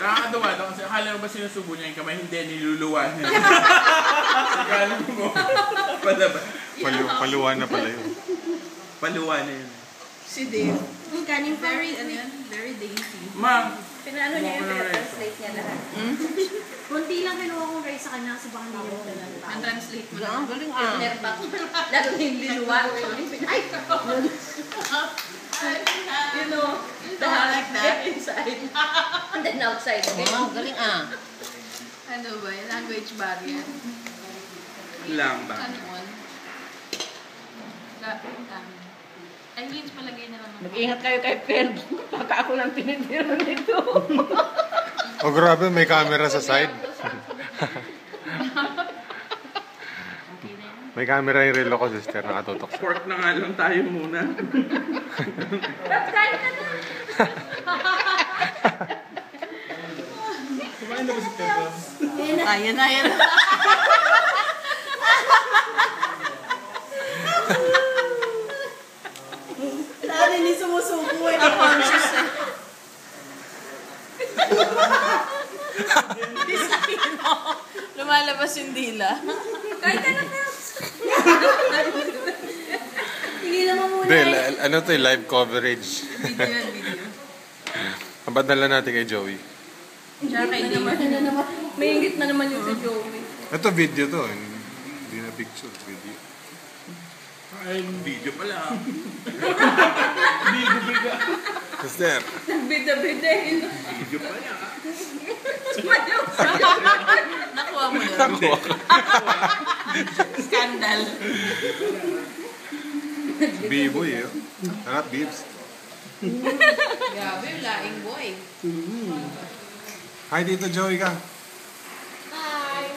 Nakakatawa daw kasi akala mo ba sinusubo niya yung kamay? Hindi, niluluwa niya. Akala mo. Palaba. Paluwa na pala yun. Paluwa na yun. Si Dave. Kanin pa. Very dainty. Ma'am. Pinaano niya yung translate niya lahat. Kunti lang kinuha kong rice sa kanya kasi baka hindi niya magdala. Ang translate mo Ang galing lalo na yung liluwa. Ay! You know, the like that. inside. And then outside. Oh, galing Ano ba yun? Language barrier. Lang ba? Ano on? Ay, Vince, palagay na lang ako. Mag-ingat kayo kay Pen. Baka ako lang tinitiro nito. Oh, grabe, may camera sa side. May camera yung relo ko, sister. Nakatutok siya. Pork na nga lang tayo muna. Kain ka na! Kumain na ba si Tedros? Ayan na, ayan na. Lalo hindi sumusuko eh. Conscious eh. Lumalabas yung dila. Kain ka na, Pels! Hindi naman muna Hindi, eh. ano to live coverage. Video yan, video. Abadala natin kay Joey. Tsaka kay Dave. May ingit na naman yung si Joey. Ito video to. Hindi na picture, video. Ay, video pala. Sister. Nagbida-bida eh. Video pala. Nakuha mo yun. Scandal. B-boy eh. Harap, Bibs. Grabe, laing boy. Hi dito, Joey ka. Hi!